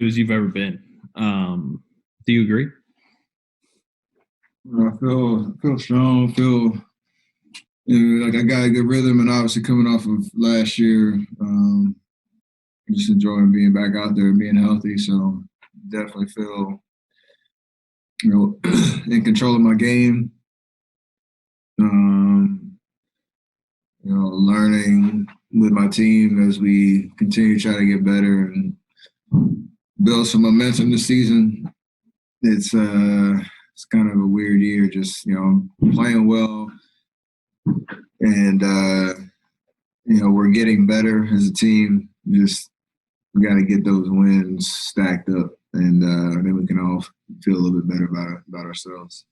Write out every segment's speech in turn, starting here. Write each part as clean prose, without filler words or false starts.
as you've ever been. Do you agree? I feel strong. Like I got a good rhythm, and obviously coming off of last year, just enjoying being back out there and being healthy. So definitely feel in control of my game. Learning with my team as we continue to try to get better and build some momentum this season. It's kind of a weird year. Just playing well, and we're getting better as a team. Just we got to get those wins stacked up, and then we can all feel a little bit better about ourselves.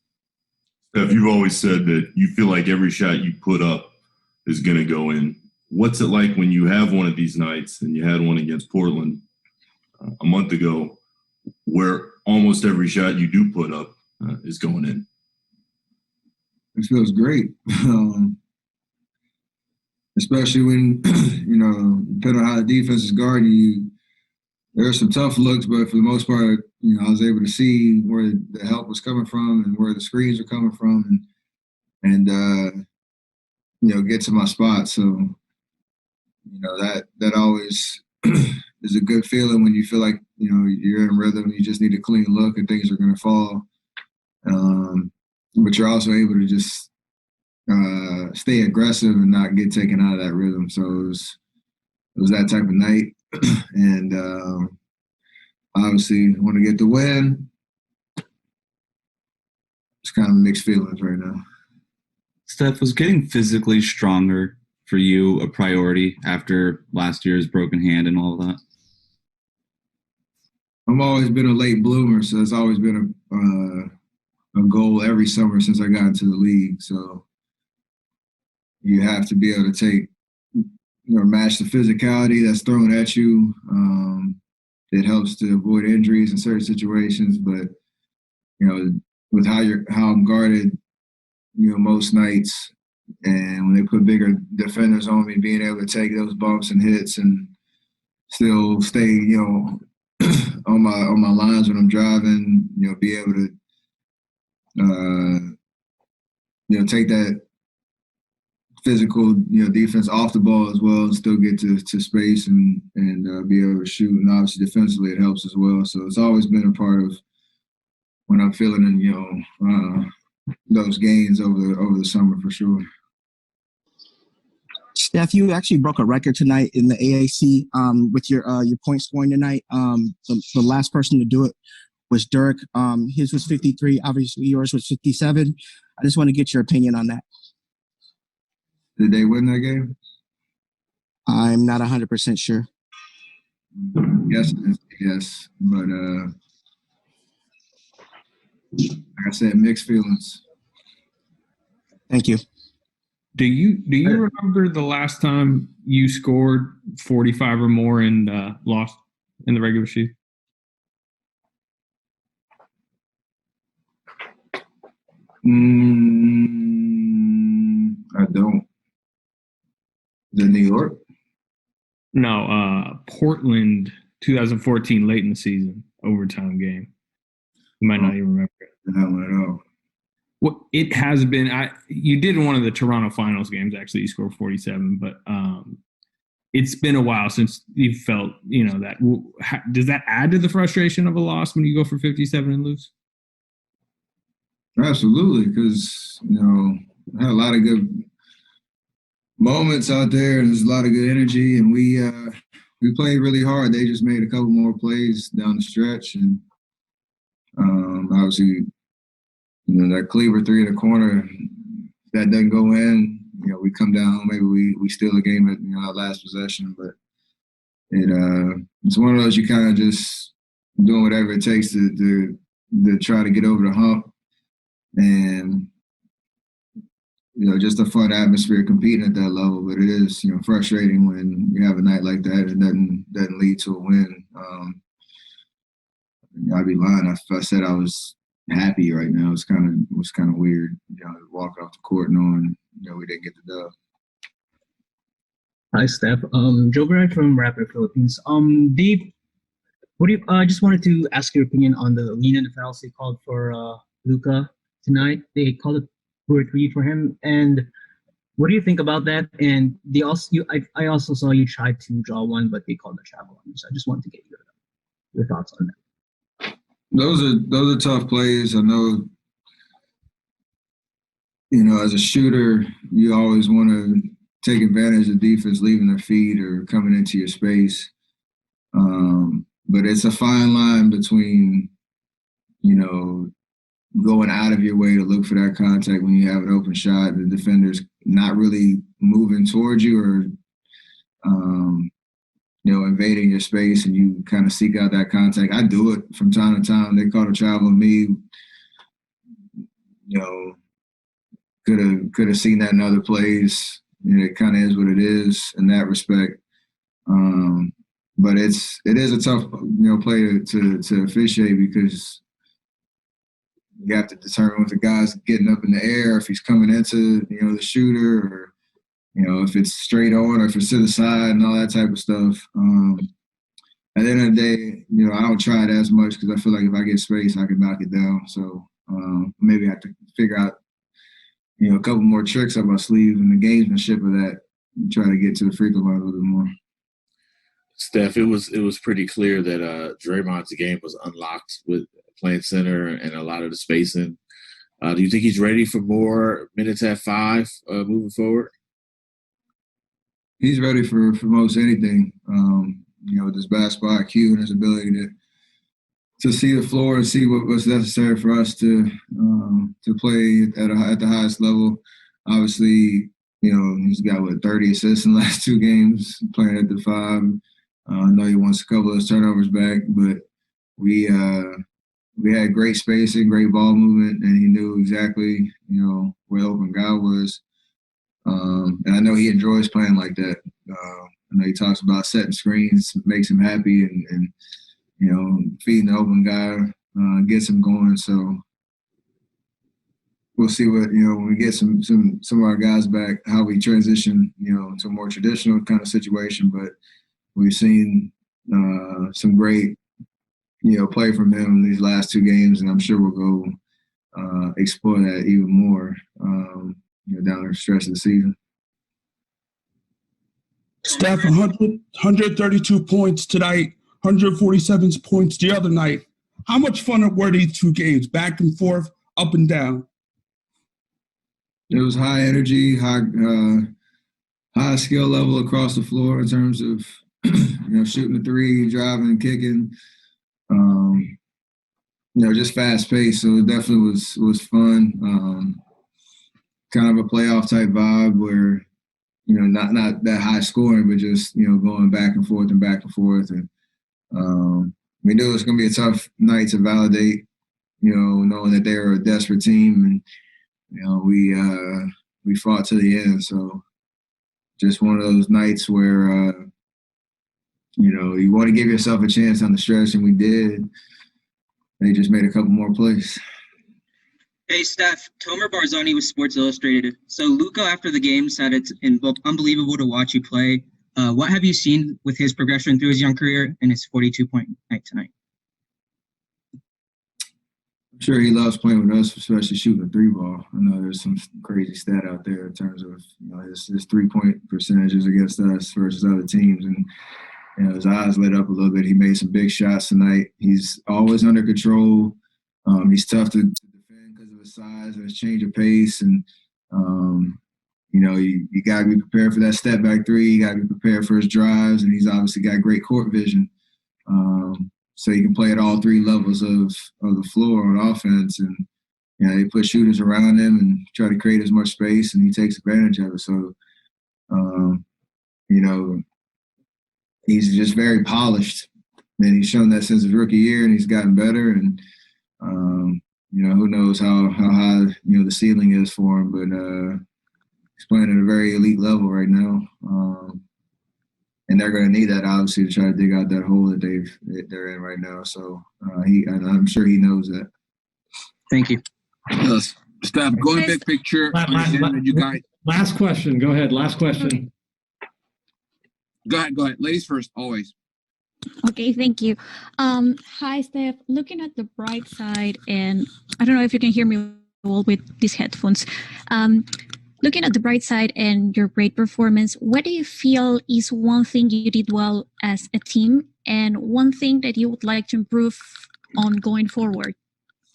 Steph, you've always said that you feel like every shot you put up is going to go in. What's it like when you have one of these nights, and you had one against Portland a month ago, where almost every shot you do put up is going in? It feels great, especially when, depending on how the defense is guarding you, there are some tough looks, but for the most part, I was able to see where the help was coming from and where the screens are coming from and get to my spot. So, that always is a good feeling when you feel like, you're in rhythm. You just need a clean look and things are going to fall. But you're also able to just stay aggressive and not get taken out of that rhythm. So it was that type of night. And obviously want to get the win. It's kind of mixed feelings right now. Steph, was getting physically stronger for you a priority after last year's broken hand and all of that? I've always been a late bloomer, so it's always been a goal every summer since I got into the league. So you have to be able to take, match the physicality that's thrown at you. It helps to avoid injuries in certain situations, but with how I'm guarded, most nights, and when they put bigger defenders on me, being able to take those bumps and hits and still stay, on my lines when I'm driving, be able to, take that physical, defense off the ball as well and still get to space and be able to shoot. And obviously defensively it helps as well. So it's always been a part of when I'm feeling in, those gains over the summer for sure. Steph, you actually broke a record tonight in the AAC with your point scoring tonight. The last person to do it was Dirk. His was 53. Obviously, yours was 57. I just want to get your opinion on that. Did they win that game? I'm not 100% sure. Yes. But like I said, mixed feelings. Thank you. Do you remember the last time you scored 45 or more and lost in the regular season? I don't. Is it New York? No, Portland, 2014, late in the season, overtime game. You might not even remember it. No, at all. Well, it has been. You did one of the Toronto Finals games. Actually, you scored 47, but it's been a while since you felt, that. Does that add to the frustration of a loss when you go for 57 and lose? Absolutely, because I had a lot of good moments out there, and there's a lot of good energy, and we played really hard. They just made a couple more plays down the stretch, and obviously, that Cleaver three in the corner, that doesn't go in. We come down, maybe we steal a game at our last possession, but it's one of those you kind of just doing whatever it takes to try to get over the hump, and just a fun atmosphere competing at that level. But it is frustrating when you have a night like that and doesn't lead to a win. I'd be lying if I said I was happy right now. It was kind of weird, walking off the court knowing we didn't get the dub. Hi, Steph. Joe Grant from Rapper Philippines. What do you? I just wanted to ask your opinion on the lean in the fouls they called for Luka tonight. They called it 2 or 3 for him, and what do you think about that? And they also, I also saw you try to draw one, but they called a travel on you. So I just wanted to get your thoughts on that. Those are tough plays. I know, as a shooter, you always want to take advantage of defense leaving their feet or coming into your space. But it's a fine line between, going out of your way to look for that contact when you have an open shot, the defender's not really moving towards you or, invading your space, and you kind of seek out that contact. I do it from time to time. They called a travel on me. Could have seen that in other plays. It kind of is what it is in that respect. But it is a tough, play to officiate, because you have to determine if the guy's getting up in the air, if he's coming into, the shooter, or, if it's straight on or if it's to the side and all that type of stuff. At the end of the day, I don't try it as much because I feel like if I get space, I can knock it down. So maybe I have to figure out, a couple more tricks up my sleeve and the gamesmanship of that, and try to get to the free throw line a little bit more. Steph, it was pretty clear that Draymond's game was unlocked with playing center and a lot of the spacing. Do you think he's ready for more minutes at 5 moving forward? He's ready for most anything. With his basketball IQ and his ability to see the floor and see what's necessary for us to play at the highest level. Obviously, he's got 30 assists in the last 2 games playing at the 5. I know he wants a couple of his turnovers back, but we had great spacing, great ball movement, and he knew exactly where the open guy was. And I know he enjoys playing like that. I know he talks about setting screens, makes him happy, and feeding the open guy gets him going. So we'll see what when we get some of our guys back, how we transition to a more traditional kind of situation. But we've seen some great play from him in these last 2 games, and I'm sure we'll go explore that even more down the stretch of the season. Steph, 132 points tonight, 147 points the other night. How much fun were these 2 games, back and forth, up and down? It was high energy, high skill level across the floor in terms of shooting the 3, driving and kicking. Just fast paced. So it definitely was fun. Kind of a playoff type vibe where not that high scoring, but just going back and forth and back and forth. And we knew it was going to be a tough night to validate. Knowing that they were a desperate team, and we fought to the end. So just one of those nights where you want to give yourself a chance on the stretch, and we did. They just made a couple more plays. Hey, Steph, Tomer Barzani with Sports Illustrated. So Luka, after the game, said it's unbelievable to watch you play. What have you seen with his progression through his young career and his 42-point night tonight? I'm sure he loves playing with us, especially shooting a 3-ball. I know there's some crazy stat out there in terms of his 3-point percentages against us versus other teams, and his eyes lit up a little bit. He made some big shots tonight. He's always under control. He's tough to defend because of his size and his change of pace, and you got to be prepared for that step back 3. You got to be prepared for his drives, and he's obviously got great court vision. So he can play at all 3 levels of the floor on offense, and they put shooters around him and try to create as much space, and he takes advantage of it. So, he's just very polished, and he's shown that since his rookie year, and he's gotten better. And who knows how high the ceiling is for him, but he's playing at a very elite level right now. And they're going to need that, obviously, to try to dig out that hole that they're in right now. So I'm sure he knows that. Thank you. Steph, going big picture, you guys. Last question. Go ahead. Last question. Go ahead. Ladies first, always. Okay, thank you. Hi, Steph. Looking at the bright side, and I don't know if you can hear me well with these headphones. Um, Looking at the bright side and your great performance, what do you feel is one thing you did well as a team and one thing that you would like to improve on going forward,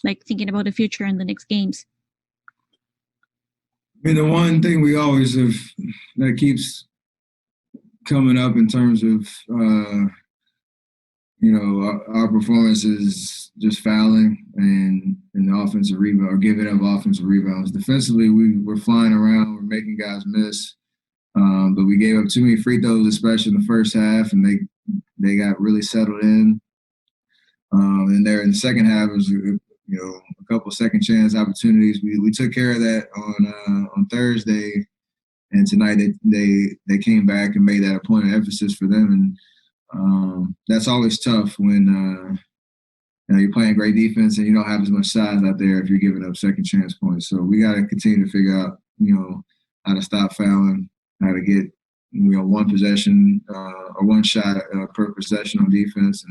like thinking about the future and the next games? I mean, the one thing we always have that keeps coming up in terms of our performance is just fouling and the offensive rebound or giving up offensive rebounds. Defensively, we're flying around, we're making guys miss, but we gave up too many free throws, especially in the first half, and they got really settled in. And there in the second half was a couple second chance opportunities. We took care of that on Thursday, and tonight they came back and made that a point of emphasis for them. And that's always tough when you're playing great defense and you don't have as much size out there if you're giving up second chance points. So we got to continue to figure out how to stop fouling, how to get one possession or one shot per possession on defense.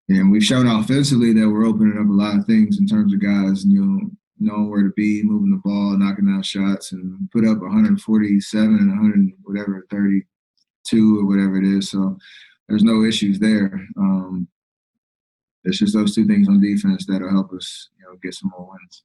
And we've shown offensively that we're opening up a lot of things in terms of guys, knowing where to be, moving the ball, knocking down shots, and put up 147 and 32 or whatever it is. So there's no issues there. It's just those two things on defense that'll help us, get some more wins.